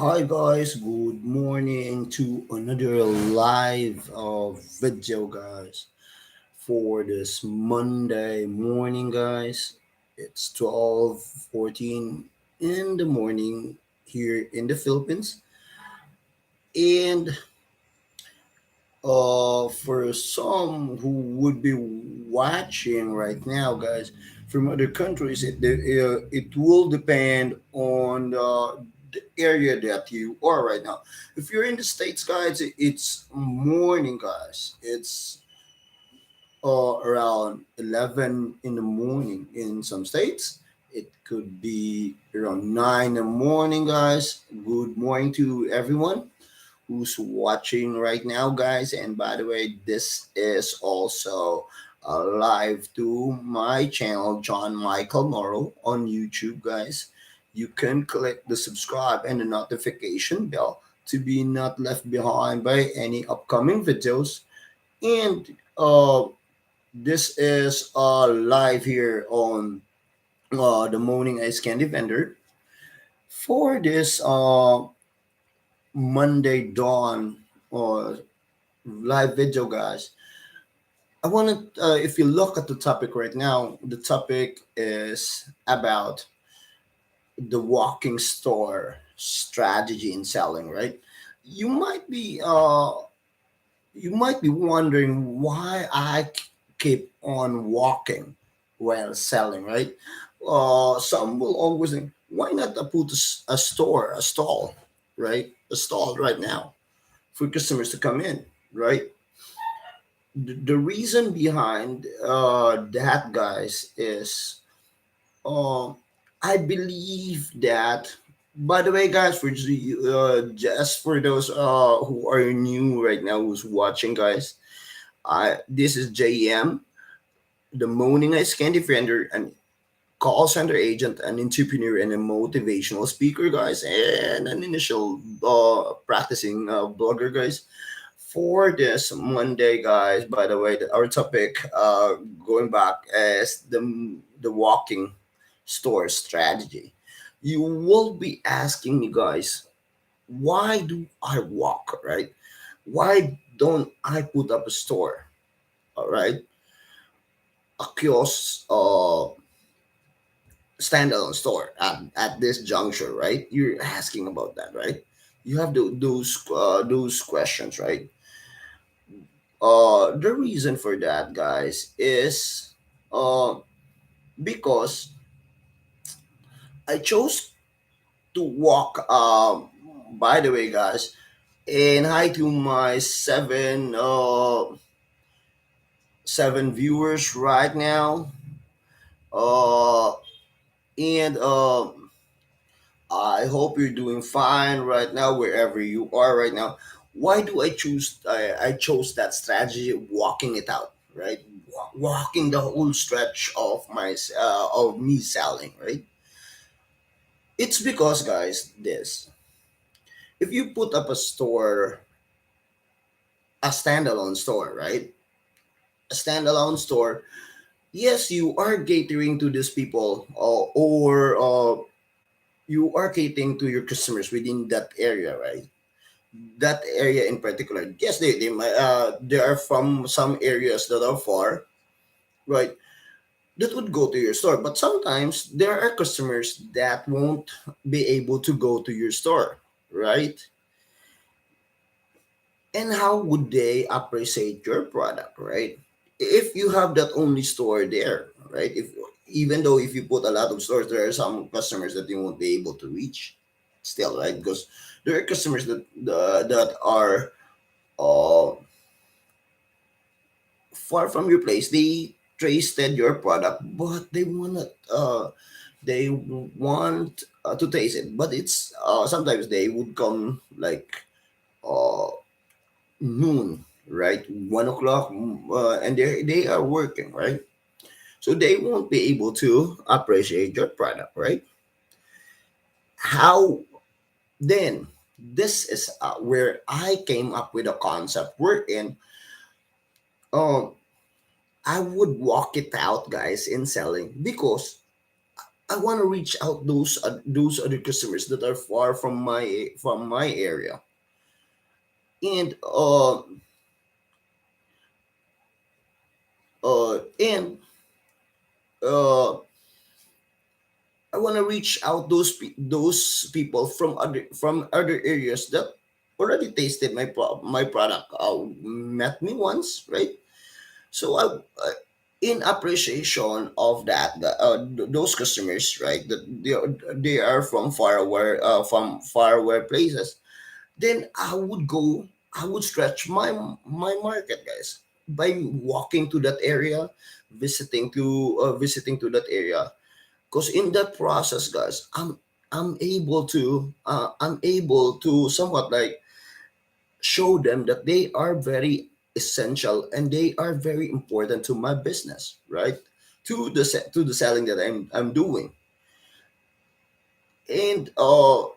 Hi guys, good morning to another live video guys for this Monday morning guys. It's 12:14 in the morning here in the Philippines and for some who would be watching right now guys from other countries it will depend on the area that you are right now. If you're in the states guys, it's morning guys. It's around 11 in the morning in some states. It could be around 9 in the morning guys. Good morning to everyone who's watching right now, guys. And by the way, this is also live to my channel, John Michael Morrow, on YouTube, guys. You can click the subscribe and the notification bell to be not left behind by any upcoming videos. And this is live here on the Morning Ice Candy Vendor for this Monday dawn or live video, guys. I want to, if you look at the topic right now, the topic is about the walking store strategy in selling, right? You might be, uh, you might be wondering why keep on walking while selling, right? Some will always think, why not put a store, a stall, right? A stall right now for customers to come in, right? The reason behind that guys is um I believe that, by the way guys, for just for those who are new right now who's watching guys, I this is JM, the Moaning Ice Candy Friender, and call center agent, an entrepreneur, and a motivational speaker, guys, and an initial practicing blogger, guys. For this Monday, guys, by the way, our topic, going back, is the walking store strategy. You will be asking me, guys, why do I walk, right? Why don't I put up a store, all right? A kiosk, standalone store at this juncture, right? You're asking about that, right? You have those questions, right? The reason for that, guys, is uh because I chose to walk. By the way, guys, and hi to my seven viewers right now. Uh, and I hope you're doing fine right now, wherever you are right now. Why do I choose? I chose that strategy, of walking it out, right? Walking the whole stretch of of me selling, right? It's because, guys, this, if you put up a store, a standalone store, right? A standalone store, yes, you are catering to these people, or you are catering to your customers within that area, right? That area in particular. Yes, they might, they are from some areas that are far, right? That would go to your store. But sometimes there are customers that won't be able to go to your store, right? And how would they appreciate your product, right? If you have that only store there, right? If even though if you put a lot of stores, there are some customers that you won't be able to reach still, right? Because there are customers that are uh, far from your place. They tasted your product, but they want to taste it. But it's sometimes they would come like uh, noon, right? 1 o'clock, and they are working, right? So they won't be able to appreciate your product, right? How then? This is where I came up with a concept. We're in. Um, I would walk it out, guys, in selling because I want to reach out those other customers that are far from my area, and and uh, I want to reach out those people from other areas that already tasted my product, met me once, right? So in appreciation of that, those customers, right, that they are from far away places, then I would stretch my market, guys, by walking to that area, visiting to that area, because in that process, guys, I'm able to somewhat like show them that they are very essential and they are very important to my business, right? To the selling that I'm doing. And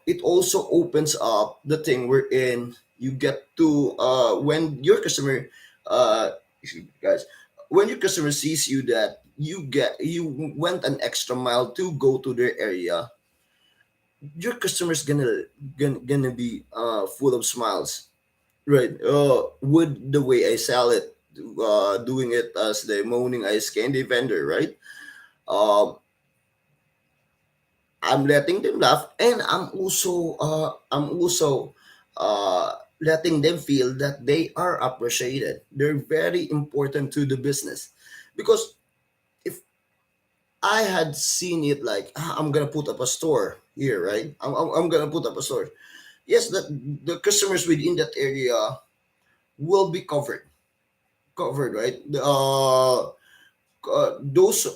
it also opens up the thing wherein you get to when your customer excuse me, guys, when your customer sees you that you went an extra mile to go to their area, your customer's gonna be full of smiles, right? With the way I sell it, doing it as the moaning ice candy vendor, right? um I'm letting them laugh, and I'm also letting them feel that they are appreciated. They're very important to the business, because if I had seen it like, I'm gonna put up a store here, right? I'm gonna put up a store. Yes, that the customers within that area will be covered, right? Those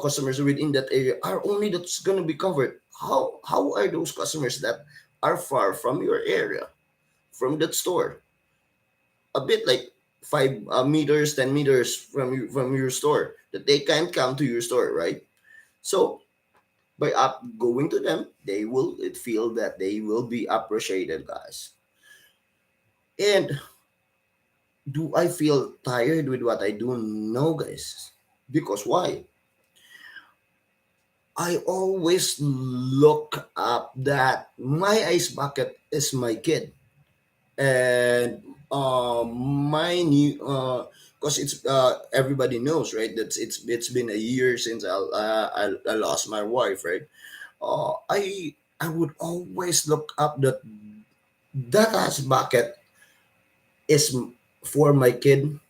customers within that area are only that's gonna be covered. How are those customers that are far from your area, from that store, a bit like 5 meters, 10 meters from your store, that they can't come to your store, right? So by up going to them, they will feel that they will be appreciated, guys. And do I feel tired with what I do? No, guys. Because why? I always look up that my ice bucket is my kid, and my new because it's everybody knows, right? That it's been a year since I lost my wife, right? I would always look up that ice bucket is for my kid,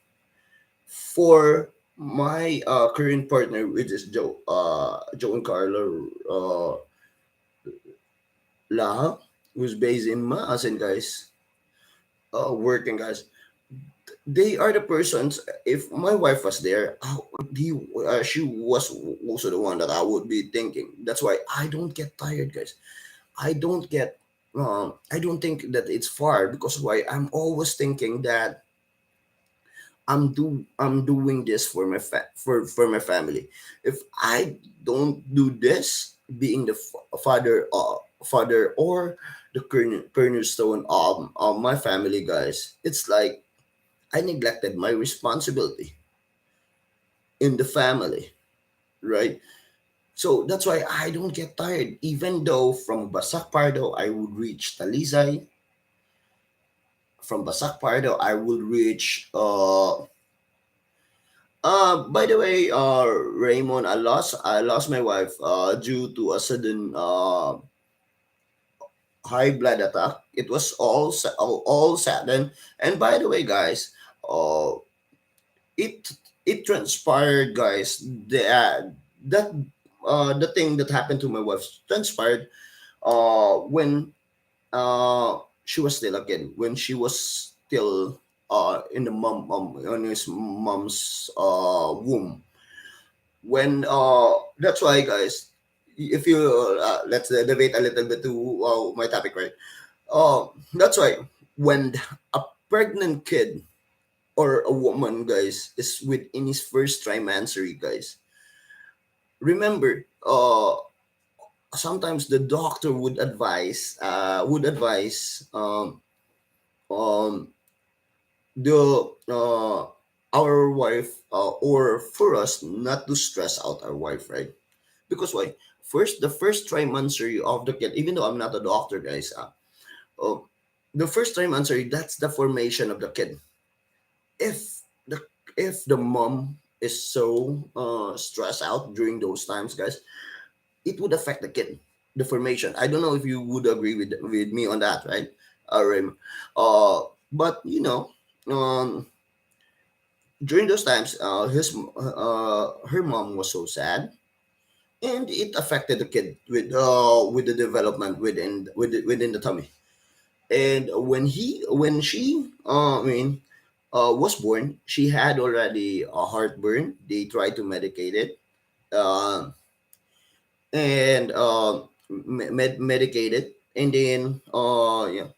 for my current partner, which is Joe and Carlo Laha, who's based in Maasin, guys, working, guys. They are the persons. If my wife was there, she was also the one that I would be thinking. That's why I don't get tired, guys. I don't get. I don't think that it's far, because why? I'm always thinking that I'm doing this for for my family. If I don't do this, being the father or the cornerstone of my family, guys, it's like I neglected my responsibility in the family, right? So that's why I don't get tired. Even though from Basak Pardo I would reach Talisay, from Basak Pardo I would reach by the way, Raymond, I lost my wife due to a sudden high blood attack. It was all sudden. And by the way, guys, uh, it it transpired, guys, that the thing that happened to my wife transpired when she was still a kid, when she was still in the on his mom's womb. When that's why, guys, if you let's debate a little bit to my topic, right? That's why when a pregnant kid or a woman, guys, is within his first trimester, guys, remember, sometimes the doctor would advise um the our wife, or for us not to stress out our wife, right? Because why? First, the first trimester of the kid, even though I'm not a doctor, guys, oh, the first trimester, that's the formation of the kid. If the if the mom is so stressed out during those times, guys, it would affect the kid, the formation. I don't know if you would agree with me on that, right? Rim. But during those times, her mom was so sad, and it affected the kid with the development within the tummy. And when she was born, she had already a heartburn. They tried to medicate it, uh, and medicated, and then yeah.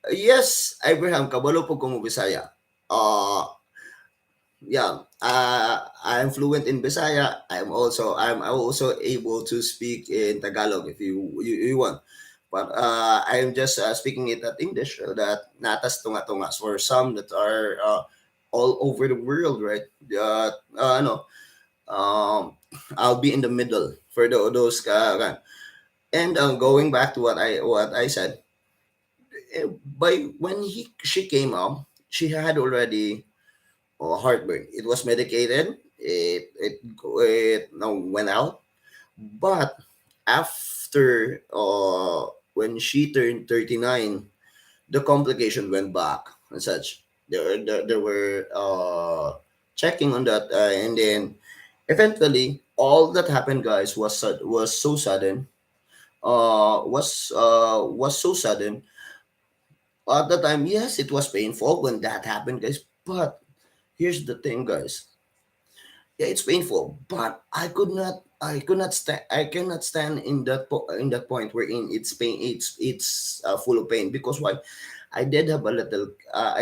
Yes, Abraham, kabalo po kung Bisaya. Yeah, I'm fluent in Bisaya. I'm also able to speak in Tagalog if you want. But I'm just speaking it at English so that natas tunga-tungas for some that are all over the world, right? No, I'll be in the middle for those and going back to what I said, by when she came out, she had already heartburn. It was medicated. It no, went out. But after when she turned 39, the complication went back and such. There were checking on that, and then eventually all that happened, guys, was so sudden. Was so sudden at the time. Yes, it was painful when that happened, guys. But here's the thing, guys. Yeah, it's painful, but I cannot stand in in that point wherein it's pain. It's full of pain because why? I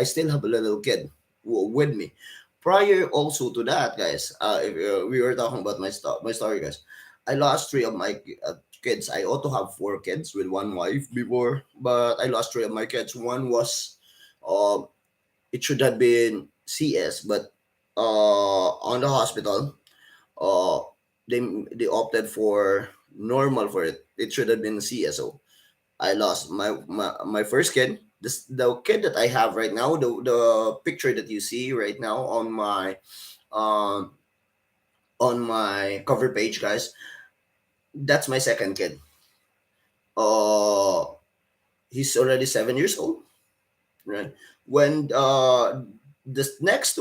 still have a little kid with me. Prior also to that, guys. If we were talking about my story, guys. I lost three of my kids. I also have four kids with one wife before, but I lost three of my kids. One was, uh, it should have been CS, but on the hospital, uh, they they opted for normal for it. It should have been CSO. I lost my first kid. The kid that I have right now, the picture that you see right now um on my cover page, guys. That's my second kid. Uh, he's already 7 years old, right? When the next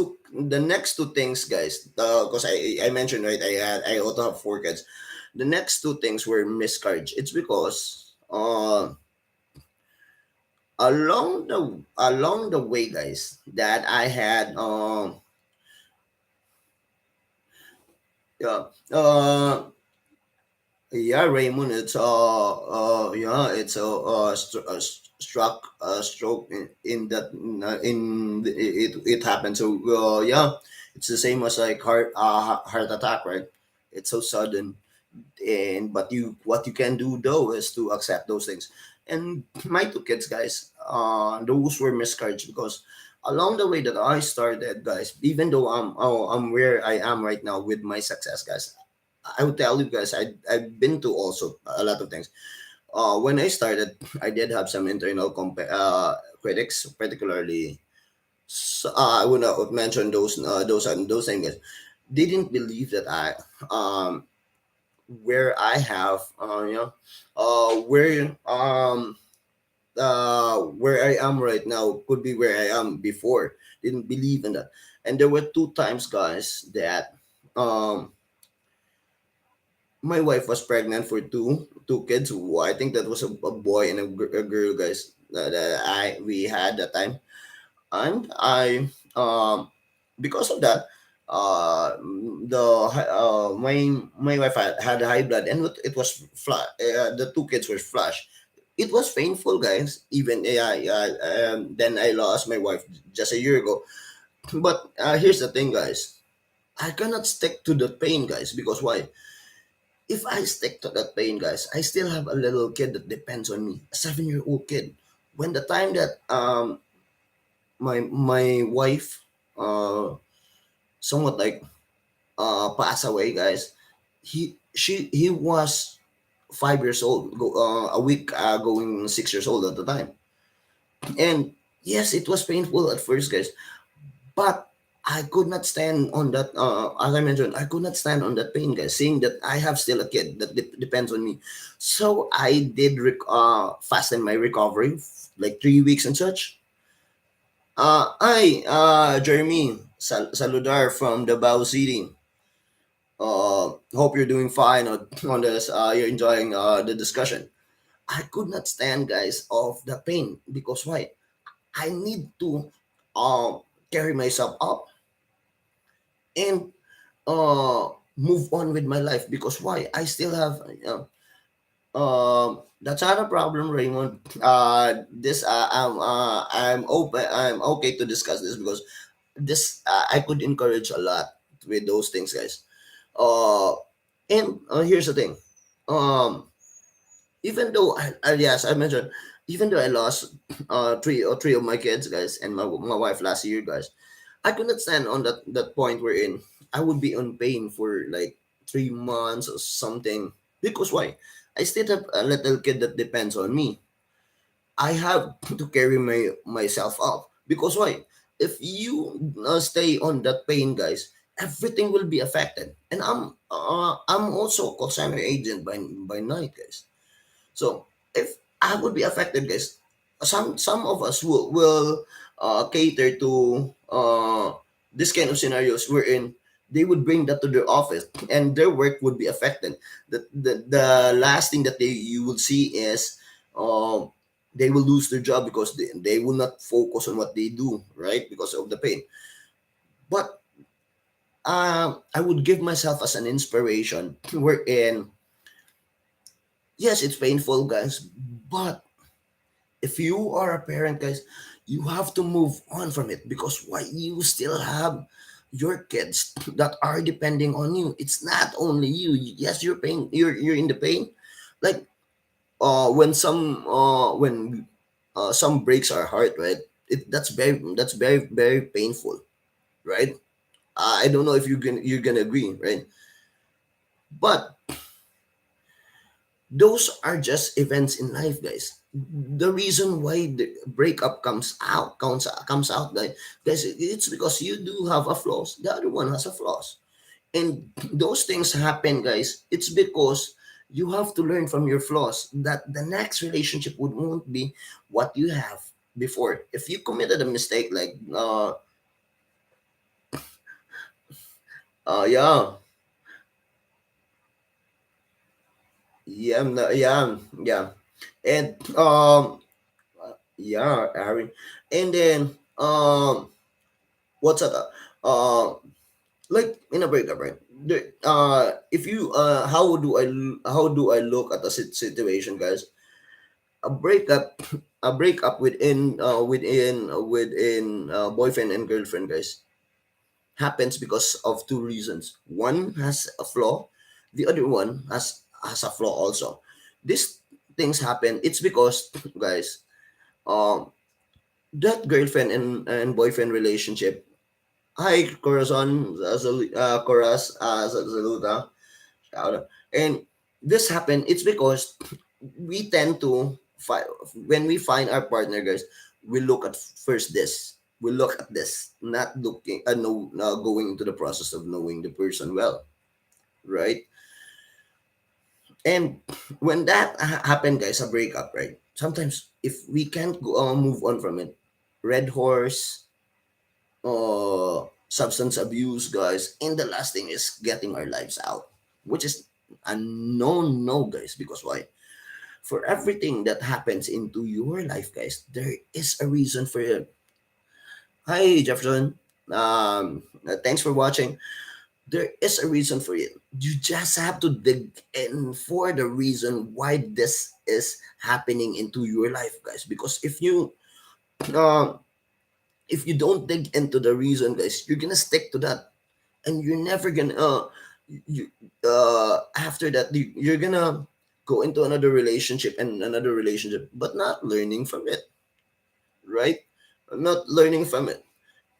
two things, guys, because I mentioned, right, I also have four kids. The next two things were miscarriage. It's because along the way, guys, that I had yeah yeah, Raymond, it's struck stroke in that it happened. So yeah, it's the same as like heart attack, right? It's so sudden, and but you what you can do though is to accept those things. And my two kids, guys, those were miscarriage because along the way that I started, guys, even though I'm where I am right now with my success, guys, I would tell you guys, I've been to also a lot of things. When I started, I did have some internal critics, particularly. I would not mention those things. They didn't believe that I where I have where I am right now could be where I am before. Didn't believe in that, and there were two times, guys, that um my wife was pregnant for two kids. I think that was a boy and a girl, guys. That I we had that time, and I because of that, my wife had high blood, and it was flat. The two kids were flush. It was painful, guys. Even then I lost my wife just a year ago. But here's the thing, guys. I cannot stick to the pain, guys, because why? If I stick to that pain, guys, I still have a little kid that depends on me, a 7 year old kid. When the time that my wife somewhat like pass away, guys, He was 5 years old, a week going 6 years old at the time. And yes, it was painful at first, guys, but I could not stand on that. As I mentioned, I could not stand on that pain, guys, seeing that I have still a kid that depends on me. So I did fasten my recovery, like 3 weeks and such. Jeremy Saludar from the Bao City. Hope you're doing fine on this. You're enjoying the discussion. I could not stand, guys, of the pain because why? I need to carry myself up and move on with my life because why? I still have that's not a problem, Raymond. This I'm open. I'm okay to discuss this because this I could encourage a lot with those things, guys. Uh, and here's the thing. Um, Even though yes, I mentioned, even though I lost three of my kids, guys, and my wife last year, guys, I could not stand on that point wherein I would be on pain for like 3 months or something. Because why? I still have a little kid that depends on me. I have to carry myself up. Because why? If you stay on that pain, guys, everything will be affected. And I'm also a call center agent by night, guys. So if I would be affected, guys, some of us will cater to this kind of scenarios wherein they would bring that to their office and their work would be affected. The last thing that you will see is um, they will lose their job because they will not focus on what they do, right? Because of the pain. But I would give myself as an inspiration wherein, yes, it's painful, guys, but if you are a parent, guys, you have to move on from it because why, you still have your kids that are depending on you. It's not only you. Yes, you're pain. You're in the pain. Like when some breaks our heart, right? That's very very painful, right? I don't know if you're gonna agree, right? But those are just events in life, guys. The reason why the breakup comes out, guys, it's because you do have a flaws, the other one has a flaws, and those things happen, guys. It's because you have to learn from your flaws that the next relationship won't be what you have before. If you committed a mistake, like yeah, yeah, and yeah, Aaron, and then what's that? Like in a breakup, right? If you how do I look at the situation, guys? A breakup, a breakup within boyfriend and girlfriend, guys, happens because of two reasons. One has a flaw, the other one has a flaw also. These things happen. It's because, guys, um, that girlfriend and boyfriend relationship. Hi, Corazon, Coraz, Zaluta. Shout out. And this happened, it's because we tend to when we find our partner, guys, we look at first this. We look at this, not looking, no, going into the process of knowing the person well, right? And when that happened, guys, a breakup, right? Sometimes if we can't move on from it, red horse, substance abuse, guys, and the last thing is getting our lives out, which is a no, guys. Because why? For everything that happens into your life, guys, there is a reason for it. Hi, Jefferson. Thanks for watching. There is a reason for it. You just have to dig in for the reason why this is happening into your life, guys. Because um, if you don't dig into the reason, guys, you're gonna stick to that, and you're never gonna you after that you're gonna go into another relationship and another relationship, but not learning from it, right? Not learning from it.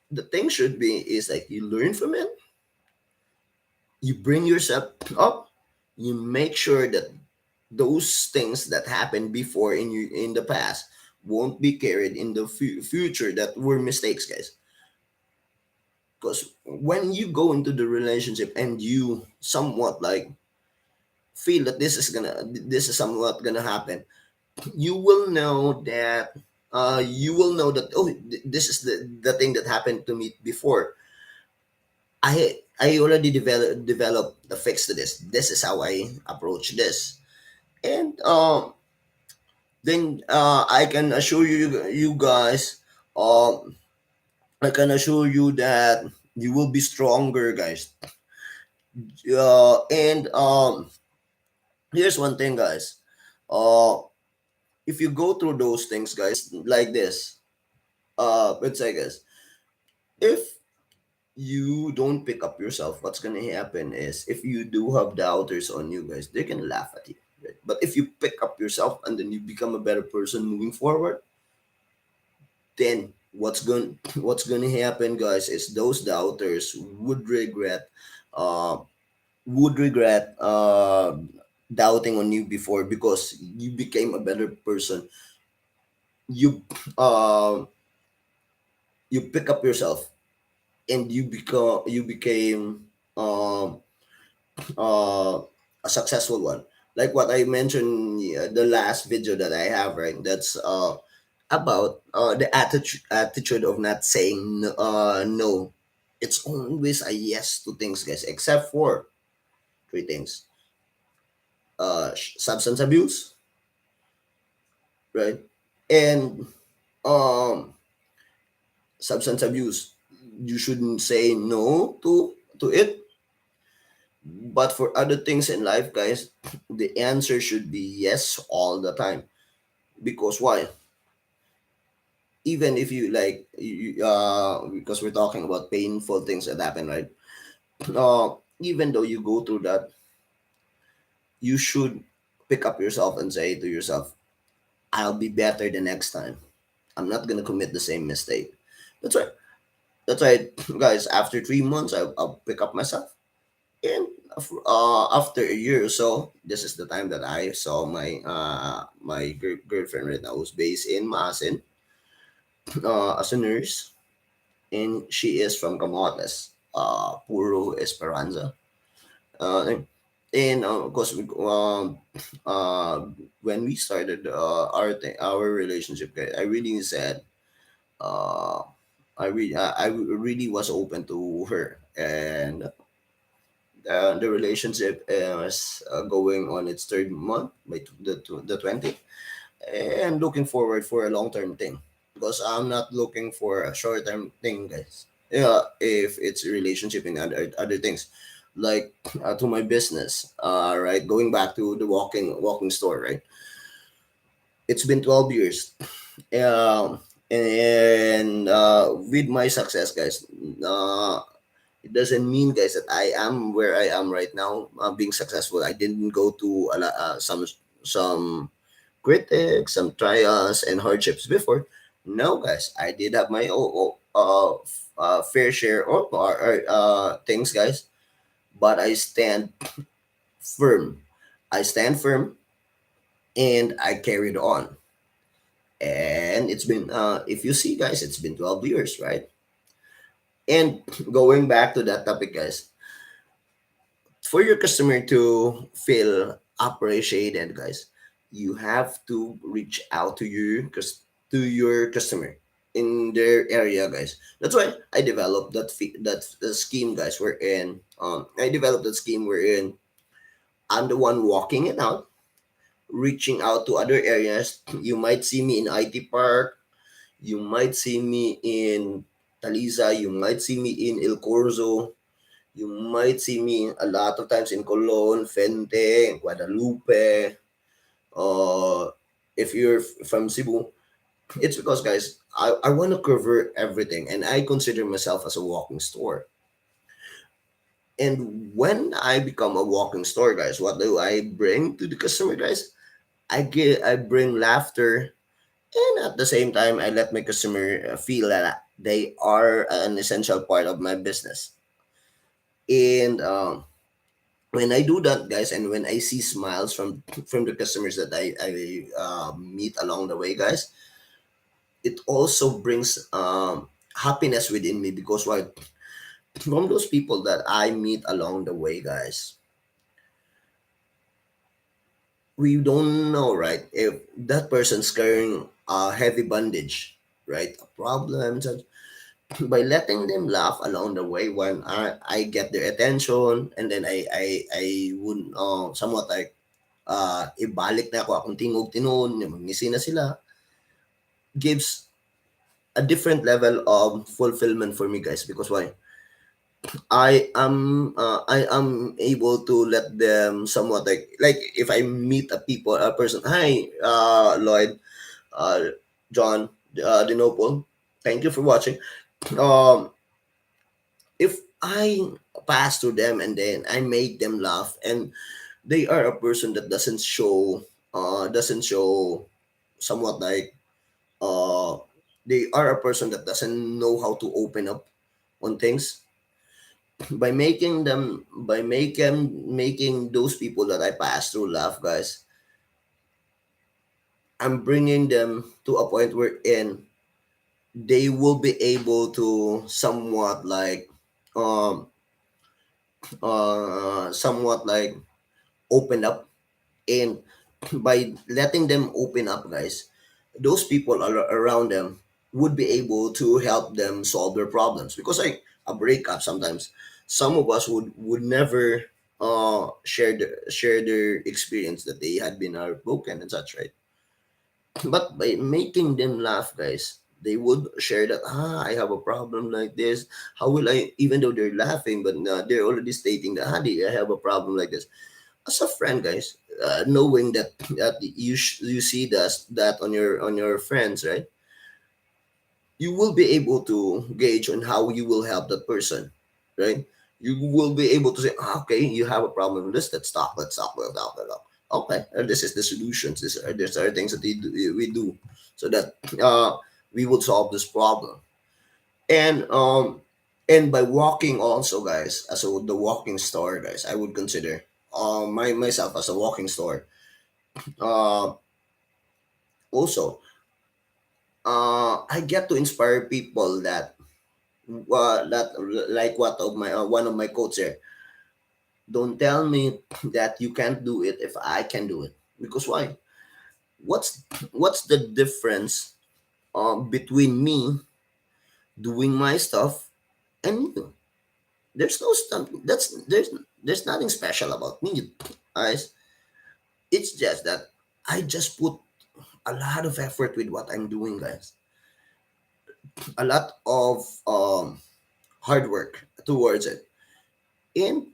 The thing should be is like you learn from it, you bring yourself up, You make sure that those things that happened before in the past won't be carried in the future that were mistakes, guys. Because when you go into the relationship and you somewhat like feel that this is somewhat gonna happen, you will know that oh, this is the thing that happened to me before. I already developed the fix to this. This is how I approach this. And then I can assure you guys, um I can assure you that you will be stronger, guys. And here's one thing, guys. Uh, if you go through those things, guys, like this, let's say, guys, if you don't pick up yourself, what's gonna happen is if you do have doubters on you, guys, they can laugh at you. Right? But if you pick up yourself and then you become a better person moving forward, then what's gonna happen, guys, is those doubters uh would regret doubting on you before, because you became a better person. You uh you pick up yourself and you became um uh a successful one, like what I mentioned, the last video that I have, right? That's about the attitude of not saying no. It's always a yes to things, guys, except for three things: substance abuse, right? And um substance abuse, you shouldn't say no to it. But for other things in life, guys, the answer should be yes all the time. Because why? Even if you like because we're talking about painful things that happen, right? Even though you go through that, you should pick up yourself and say to yourself, I'll be better the next time. I'm not gonna commit the same mistake. That's right. That's right, guys. After 3 months, I'll pick up myself. And after a year or so, this is the time that I saw my girlfriend right now, who's based in Maasin, as a nurse, and she is from Camotes, Puro Esperanza. And of course, uh, when we started our relationship, guys, I really said, uh, I really was open to her, and the relationship is going on its third month by the 20th, and looking forward for a long term thing, because I'm not looking for a short term thing, guys. Yeah, if it's a relationship and other things, like to my business, right? Going back to the walking store, right? It's been 12 years, and with my success, guys, it doesn't mean, guys, that I am where I am right now, being successful. I didn't go to some critics, some trials and hardships before. No, guys, I did have my fair share of things, guys. But I stand firm. I stand firm, and I carried on. And it's been, if you see, guys, it's been 12 years, right? And going back to that topic, guys, for your customer to feel appreciated, guys, you have to reach out to your customer in their area, guys. That's why I developed that scheme, guys. I developed that scheme wherein I'm the one walking it out, reaching out to other areas. You might see me in IT Park. You might see me in Taliza. You might see me in El Corzo. You might see me a lot of times in Colon, Fente, Guadalupe. Uh, if you're from Cebu, it's because, guys, I want to cover everything, and I consider myself as a walking store. And when I become a walking store, guys, what do I bring to the customer, guys? I bring laughter, and at the same time, I let my customer feel that they are an essential part of my business. And when I do that, guys, and when I see smiles from the customers that I meet along the way, guys, it also brings happiness within me, because why? From those people that I meet along the way, guys, we don't know, right? If that person's carrying a heavy bandage, right? A problem. So by letting them laugh along the way, when I get their attention, and then I would somewhat like ibalik na ako akong tingog tinon, magngisi na sila, gives a different level of fulfillment for me, guys, because why? I am able to let them somewhat like if I meet a person, hi Lloyd, John, Dinople, thank you for watching. Um, if I pass to them and then I make them laugh, and they are a person that doesn't show somewhat like uh they are a person that doesn't know how to open up on things, by making those people that I pass through laugh, guys, I'm bringing them to a point wherein they will be able to somewhat like open up. And by letting them open up, guys, those people around them would be able to help them solve their problems, because like a breakup, sometimes some of us would never share their experience that they had been broken and such, right? But by making them laugh, guys, they would share that, I have a problem like this. How will I, even though they're laughing, but they're already stating that, I have a problem like this. As a friend, guys, knowing that you see that on your friends, right? You will be able to gauge on how you will help that person, right? You will be able to say, okay, you have a problem with this. Let's talk. Okay, this is the solutions. These are things that we do, so that we will solve this problem. And by walking also, guys, as the walking store, guys, I would consider myself as a walking store. Uh, Also, I get to inspire people that like what of my one of my quotes here. Don't tell me that you can't do it if I can do it. Because why? What's the difference between me doing my stuff and you? There's no stuff. There's nothing special about me, guys. It's just that I just put a lot of effort with what I'm doing, guys. A lot of hard work towards it, and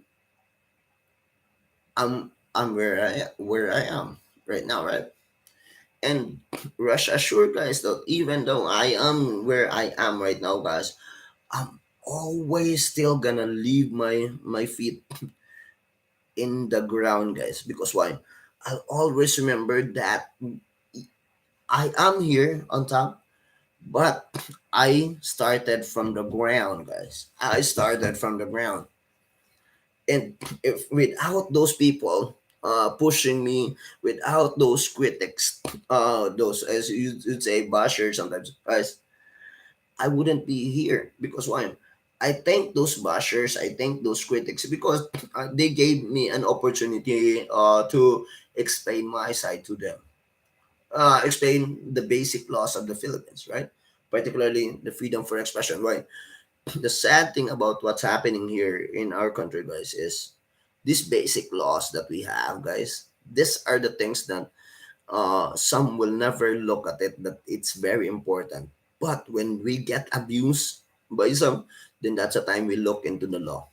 I'm where I am right now, right? And rest assured, guys, that even though I am where I am right now, guys, I'm always still gonna leave my feet in the ground, guys. Because why? I'll always remember that I am here on top, but I started from the ground, guys. I started from the ground. And if without those people pushing me, without those critics, those, as you'd say, bashers sometimes, guys, I wouldn't be here. Because why? I thank those bashers, I thank those critics, because they gave me an opportunity to explain my side to them, explain the basic laws of the Philippines, right? Particularly the freedom for expression, right? The sad thing about what's happening here in our country, guys, is these basic laws that we have, guys. These are the things that some will never look at it, that it's very important. But when we get abused by some, then that's the time we look into the law.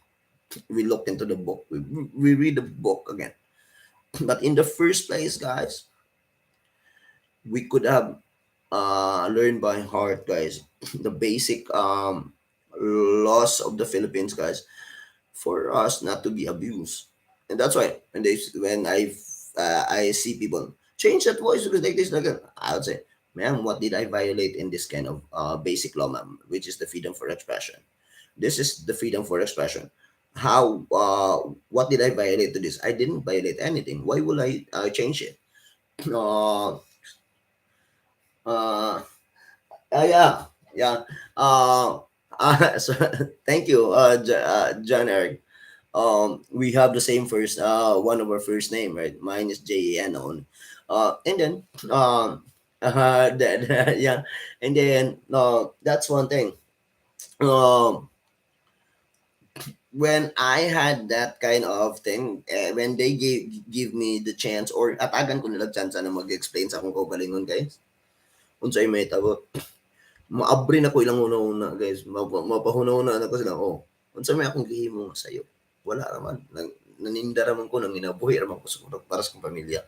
We look into the book. We read the book again. But in the first place, guys, we could have learned by heart, guys, the basic laws of the Philippines, guys, for us not to be abused. And that's why when I see people change that voice because like this, like that, I would say, ma'am, what did I violate in this kind of basic law, ma'am, which is the freedom for expression? This is the freedom for expression. how what did I violate to this? I didn't violate anything. Why will I change it? Uh, uh, yeah, yeah. Uh, so, thank you, John Eric. We have the same first, one of our first name, right? Mine is Jan on. And then, yeah, and then, that's one thing. Um, when I had that kind of thing, when they give me the chance, or atagan ko nila chance na mag-explain sa akong kaugalingon, guys. Unsay may tabo, maabri na ko ilang una-una, guys. Mapahuna-una na ko sila, oh, unsay may akong gihimo nga sa'yo. Wala naman. Naninda raman ko, nang inabuhi raman ko sa para sa kong pamilya.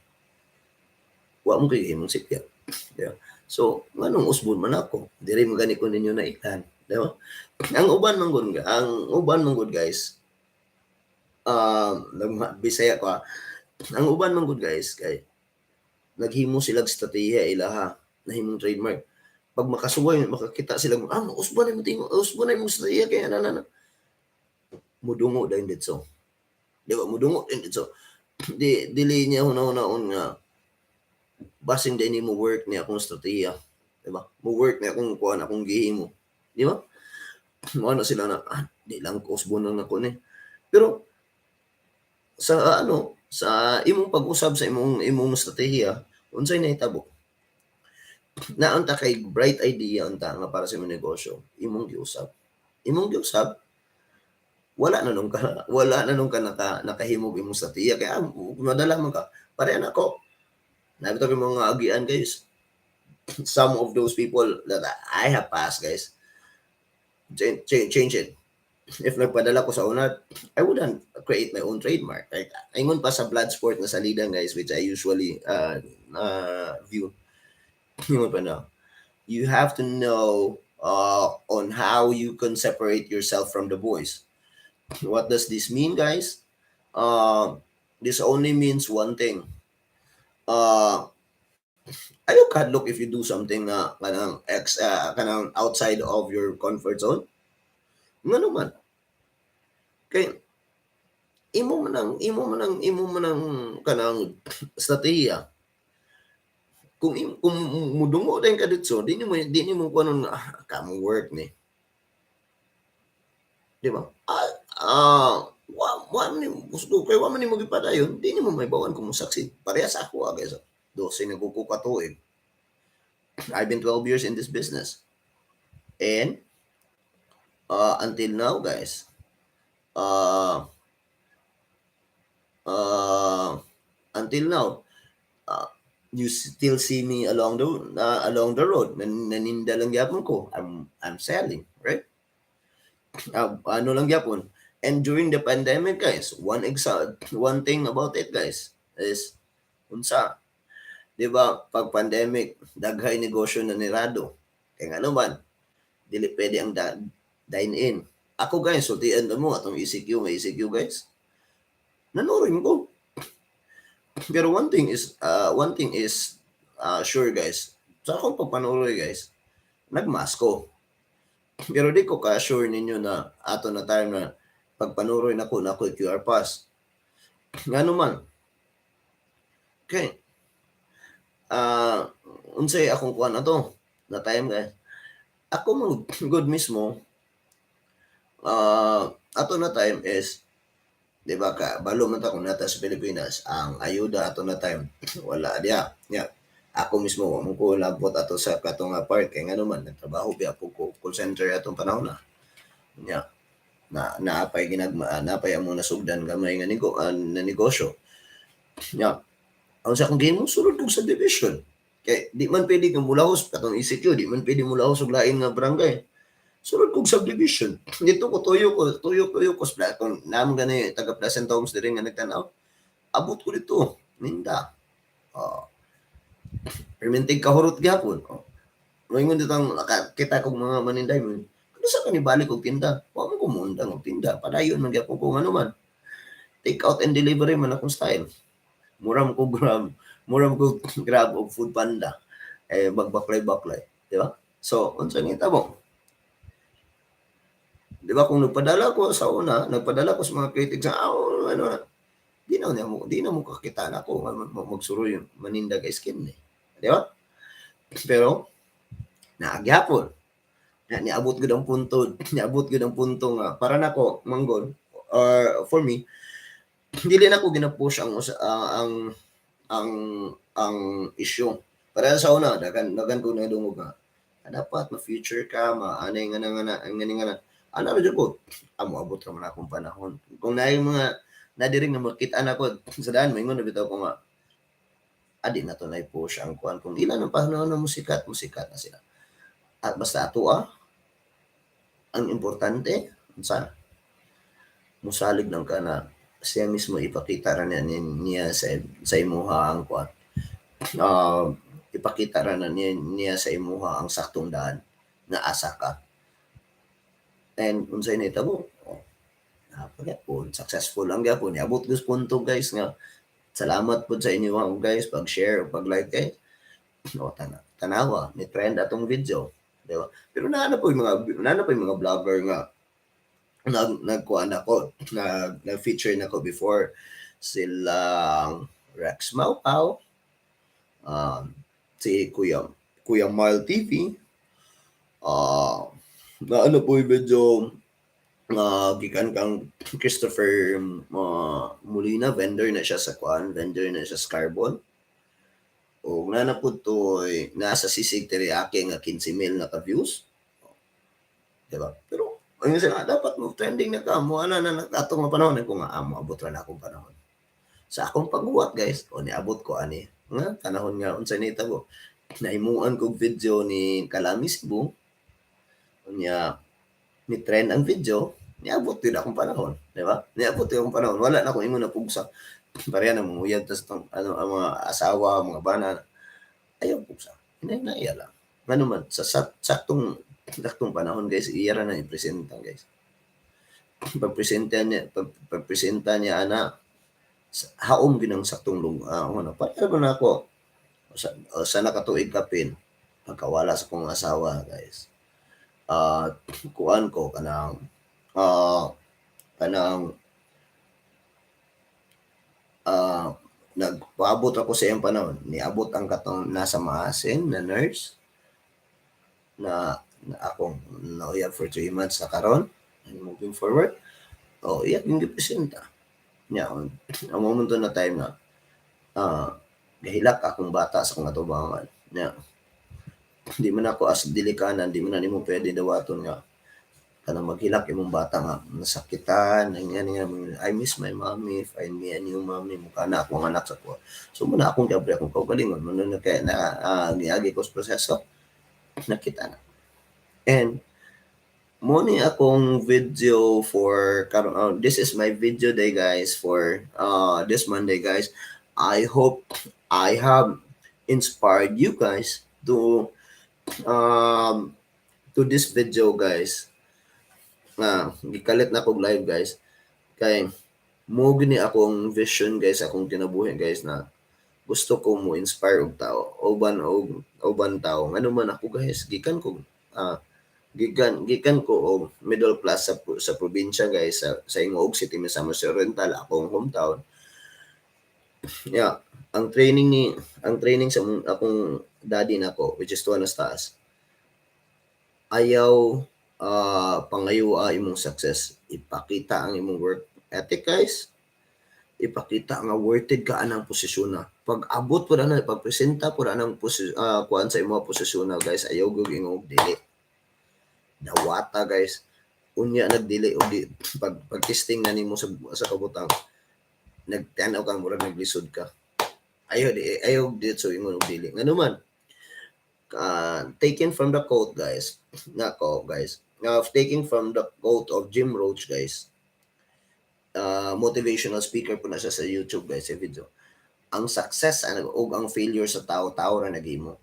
Wa mo kay himong sikya. Yeah. So, nganong usbon man ako? Diri mo gani ko ninyo na ilan. Di ba? Ang uban man gud, guys, Bisaya ko, ang uban man gud, guys, kay naghimo sila strategiya ilaha nahimong trademark. Pag makasuway, makakita sila, usbon na mo strategiya kay ana mudungo din ditso. Di ba? Mudungo din ditso. Dili niya una-unaon nga basing din mo work niya akong strategiya. Di ba? Mo work niya akong kuan akong gihimo. Di ba? Ano sila na, di lang ko usbon na ako ni. Pero sa imong pag-usab sa imong strategiya, unsay nahitabo? Naunta kay bright idea unta nga para sa imong negosyo, imong giusab, wala na nung ka nakahimog imong strategiya kaya nadala man ka. Pareha na ko. Nabito ko mga agian, guys. Some of those people that I have passed, guys, change it. If nagpadala ko sa una, I wouldn't create my own trademark. Like, ingon pa sa blood sport na salidan, guys, which I usually view. Ingon pa na, you have to know on how you can separate yourself from the boys. What does this mean, guys? This only means one thing. Ayaw kadlok if you do something na kanang outside of your comfort zone. Nga naman. Kay imo man ang kanang strategiya. Kung mudungo din ka dito, di mo kuno na kamo work ni. Di ba? Wa man gusto kay wa man mo gipadayon, di mo may bawan kung succeed. Parehas ako, guys. 12 nagkuko ka tuig. I've been 12 years in this business. And until now, guys, until now, you still see me along the road. Naninda lang gyapon ko. I'm selling, right? Ano lang gyapon. And during the pandemic, guys, one thing about it, guys, is unsa, di ba, pag pandemic, daghay negosyo na nirado. Kaya nga naman, dili pwede ang dine-in. Ako, guys, sultian mo atong ECQ, may ECQ, guys. Nanurin ko. Pero one thing is sure, guys. Sa akong pagpanuloy, guys, nagmask ko. Pero di ko ka-assure ninyo na ato na time na pagpanuroy na ko QR pass. Nga naman. Okay. Unsay akong kuha na to na time, guys. Ako man good mismo, ato na time is, di ba, balo man ta kung nata sa Pilipinas, ang ayuda ato na time, wala diya. Yeah. Ako mismo, mo ko labot ato sa katong part, kaya nga naman, nagtrabaho biya po ko, call center atong panahon na. Yeah. Naapay ang mga nasugdan gamay nga na negosyo. Yeah. Ang sa akong game, sulod kong subdivision. Kaya di man pwede kang mulahos, katong ECQ, di man pwede mulahos og lain nga barangay. Sulod kong subdivision. Dito ko tuyo ko sa kung naman gani taga Pleasant Homes din nga nagtanaw. Abot ko dito, ninda. Permintig kahurot gyapon. Moingon dito ang kita kong mga maninday mo. Kano sa kanibalik og tinda? Wa mo kumundang og tinda. Padayon man gyapon ko ano man. Take out and delivery man akong style. Mura mo ko grab og food panda. Magbaklay-baklay, di ba? So, unsa nga tabo? Di ba kung nagpadala ko sa una, nagpadala ko sa mga critics na, ano, di na mo kakita na ako magsuroy yung maninda kay skin eh. Di ba? Pero, naagyapon. Niabot gud ang punto, niabot gud ang punto nga para nako manggod or for me dili na ko gina-push ang ang issue. Para sa una dagan ko na dungog nga dapat ma-future ka, maanay nga nga ana ra jud ko amo abot ra man akong panahon. Kung naay mga nadiri nga makita na ko sa daan moingon na bitaw ko nga adi na to na push ang kuan kung ilan ang panahon na musikat na sila. At basta ato ang importante sa musalig ng kana siya mismo ipakita ra niya sa imuha ang kuan ipakita ra na niya sa imuha ang saktong daan nga asa ka and unsay nahitabo napagapon successful ang gyapon niabot gus punto guys nga salamat po sa inyo guys pag share pag like guys no tanawa ni trend atong video di ba pero naana po yung mga vlogger nga nagkuan ako nag-feature na ko before silang Rex Maupaw si Kuya Marl TV na ano po yung medyo gikan kang Christopher Molina vendor na siya sa Carbon o na po to nasa sisig teriyaki nga 15,000 na ka-views diba pero ang sila dapat mo trending na ka mo ana na atong panahon ko nga amo abot ra na akong panahon sa akong pagbuhat guys o niabot ko ani nga panahon nga unsa ni tabo naimuan kog video ni Kalami Cebu unya ni trend ang video niabot din akong panahon di ba niabot din akong panahon wala na ko ingon na pugsa pareha na mumuyad tas ang mga asawa mga bana ayaw pugsa hindi na iya lang ano man sa saktong panahon guys iya ra na ipresenta guys pagpresenta niya ana haom ginang saktong ano pareha na ako sa nakatuig kapin pagkawala sa kong asawa guys kuan ko kanang nagpaabot ako sa iyang panahon niabot ang katong nasa maasin na nurse na akong nauyab for 3 months na karon and moving forward iya yung gipresenta niya ang momento na time na gahilak akong bata sa kong atubangan niya di man ako as dilikanan di man na nimo pwede dawaton nga kanang maghilak imong bata nga nasakitan I miss my mommy find me a new mommy mukha na akong anak sa ko so muna akong gabre akong kaugalingon muna na kaya na giagi ko sa proseso nakita na and mo ni akong video for this is my video day guys for this Monday guys I hope I have inspired you guys to this video guys gikalit na kog live guys kay mo gini akong vision guys akong kinabuhi guys na gusto ko mo inspire og tao uban tao ano man ako guys gikan ko og middle class sa probinsya guys sa Ingog City Misamis Oriental akong hometown ang training sa akong daddy nako which is Tuan Taas ayaw pangayua imong success ipakita ang imong work ethic guys ipakita nga worthy ka anang posisyon na pag abot po na pagpresenta po anang kuan sa imong posisyon na guys ayaw gyud ingog dili dawata guys unya nagdili og pag testing na nimo sa kabutang nagtanaw ka murag naglisod ka ayaw dito ingon og dili ngano man taken from the quote guys taking from the quote of Jim Roach guys motivational speaker po na siya sa YouTube guys sa video ang success ug ang failure sa tao ra nagimo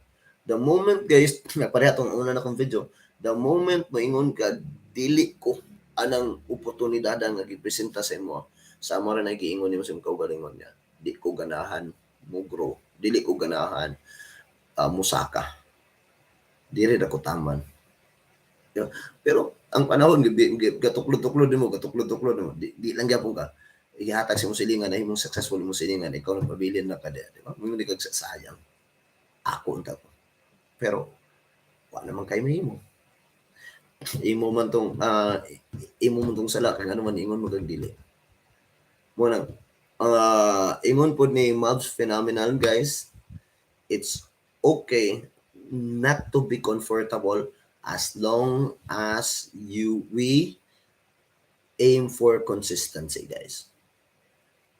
the moment guys pareha tong una na kong video the moment moingon ka dili ko anang oportunidad nga gipresenta sa imo sa amo ra nagiingon nimo sa kaugalingon niya di ko ganahan mo grow dili ko ganahan musaka dili na ko taman Pero ang panahon gatuklod-tuklod mo, gatuklod-tuklod mo, di lang gyapon ka ihatag sa imong silingan na imong successful imong silingan ikaw na pabilin na ka di ba? Mo di kag sayang. Ako unta ko. Pero wa naman kay mahimo. Imo man tong imo man tong sala kay ano man ingon mo kag dili. Mo nang ingon pod ni Mobs Phenomenal guys, it's okay not to be comfortable as long as we aim for consistency, guys.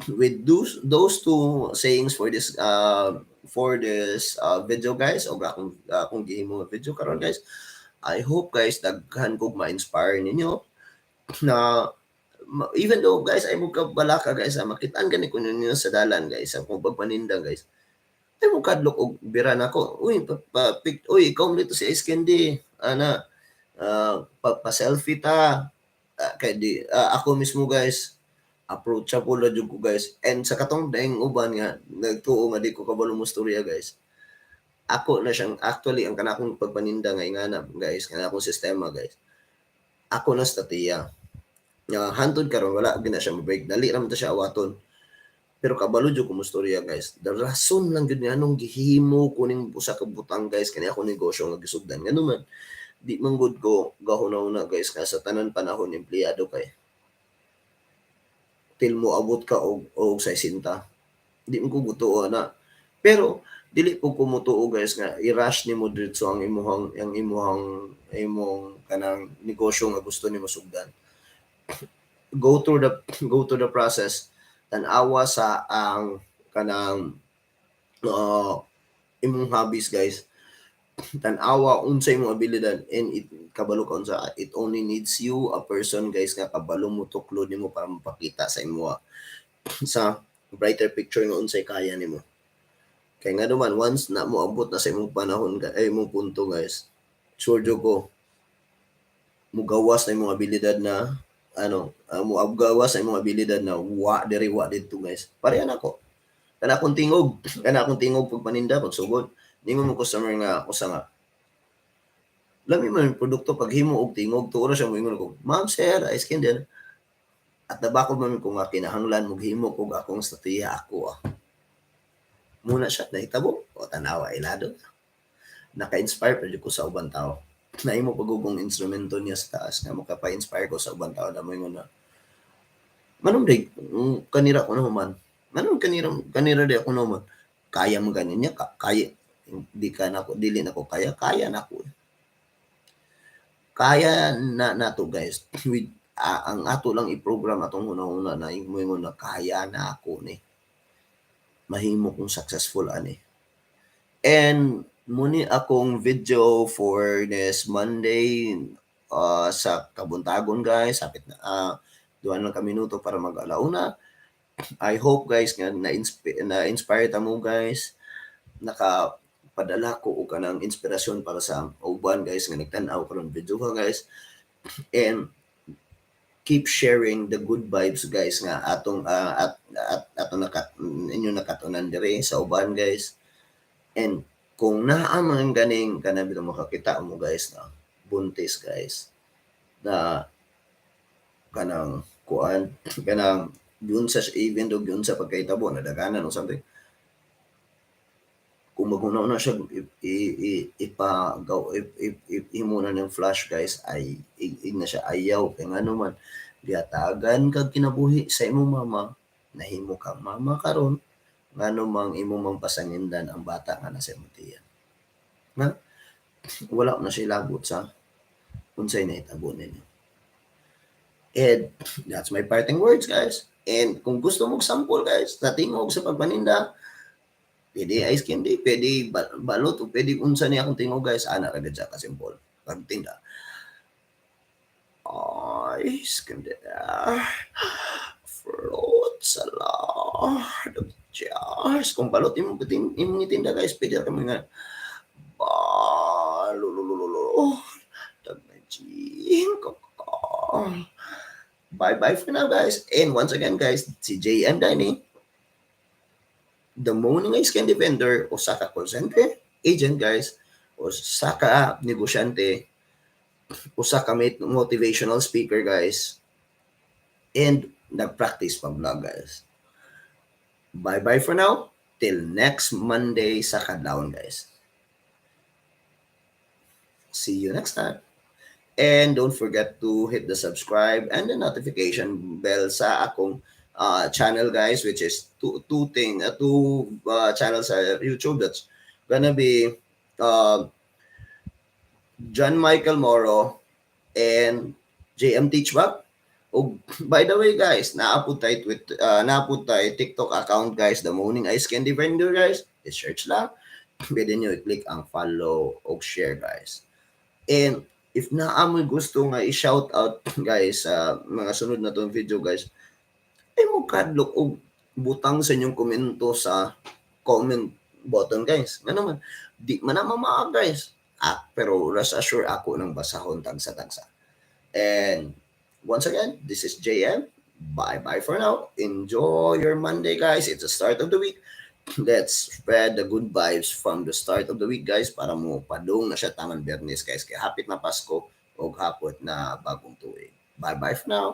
With those two sayings for this video, guys, o kung gihimo video karon guys, I hope guys daghan kog ma-inspire ninyo na even though guys ay mo ka balaka guys makitaan gani ko ninyo sa dalan guys sa kung pagpaninda guys ay mo kadlok og bira nako uy uy ikaw dito si Ice Candy ana pa-selfie ta kay di ako mismo guys approachable na jud ko guys and sa katong daing uban nga nagtuo nga di ko kabalo mo storya guys ako na siyang actually ang kanakong pagpaninda nga ingana guys kanakong sistema guys ako na sa tiya nga hantod karon wala gina siya ma-break dali ra man ta siya awaton pero kabalo jud ko mo storya guys the rason lang jud nga anong gihimo ko ning usa ka butang guys kani ako negosyo nga gisugdan ngano man di man gud ko gahuna-una guys ka sa tanan panahon empleyado kay till mo abot ka og 60 di mo ko gutuo na pero dili po ko mutuo guys nga i-rush nimo diretso ang imong kanang negosyo nga gusto nimo sugdan go through the process tan-awa sa ang kanang imong hobbies guys tan-awa unsay imong abilidad and it kabalo ka unsa it only needs you a person guys nga kabalo mo tuklod nimo para mapakita sa imo sa brighter picture nga unsay kaya nimo kay nga naman once na mo abot na sa imong panahon imong punto guys sure jud ko mugawas na imong abilidad na muabgawas sa imong abilidad na wa dito guys pareha nako kana akong tingog pagpaninda pagsugod ningon mo customer nga usa nga lami man produkto paghimo og tingog tuoro siya moingon ko ma'am sir Ice Candy at nabakod man ko nga kinahanglan mo himo kog akong strategiya ako muna siya nahitabo o tanawa ilado naka-inspire pa ko sa ubang tao naimo pagugong instrumento niya sa taas nga makapa-inspire ko sa ubang tao na moingon na manong day kanira ko naman manong kanira day ako naman kaya mo ganin niya kaya di ka nako dili nako kaya nako kaya na nato guys with ang ato lang i-program atong una na moingon na kaya na ako ni mahimo kong successful ani and muni akong video for this Monday sa kabuntagon guys sapit na duha lang ka minuto para mag-alauna I hope guys nga na-inspire ta mo guys nakapadala ko og kanang inspirasyon para sa uban guys nga nagtan-aw karon video ka guys and keep sharing the good vibes guys nga atong inyo nakatunan dire sa uban guys and kung naa man ganing kanang bitaw makakita mo guys na buntis guys na kanang kuan kanang yun sa even though yun sa pagkaitabo na daganan o something kung maguna na siya ipagaw imo na ng flash guys ay na siya ayaw kay ngano man giatagan kag kinabuhi sa imong mama nahimo kang mama karon ngano mang imo mang pasangindan ang bata nga nasa imong tiyan na wala na siya labot sa unsay nahitabo ninyo and that's my parting words guys and kung gusto mong sample guys sa tingog sa pagpaninda pwede Ice Candy pwede balot o pwede unsa ni akong tingog guys ana ra gadya ka simple pagtinda Ice Candy fruit salad just kung balot imong itinda guys pwede ka mga balulululu tagmajing bye for now guys and once again guys si JM Dining the morning Ice Candy vendor o saka call center agent guys o saka negosyante usa ka motivational speaker guys and nag-practice pa vlog guys. Bye bye for now. Till next Monday sa kadlawon guys. See you next time. And don't forget to hit the subscribe and the notification bell sa akong channel guys, which is two channels sa YouTube. That's gonna be uh, John Michael Moro and JM Teachback. Oh, by the way guys, naapod tayo TikTok account guys, The Morning Ice Candy Vendor guys. I-search lang. Pwede nyo i-click ang follow o share guys. And if naamoy gusto nga i-shout out guys sa mga sunod na tong video guys, ay mo kadlok og butang sa inyong komento sa comment button guys. Nga naman, di man na mamaa guys. Pero rest assure ako ng basahon tagsa-tagsa. And once again, this is JM. Bye-bye for now. Enjoy your Monday, guys. It's the start of the week. Let's spread the good vibes from the start of the week, guys, para mo padung na siya taman Bernes, guys. Kaya hapit na Pasko o hapot na bagong tuig. Bye-bye for now.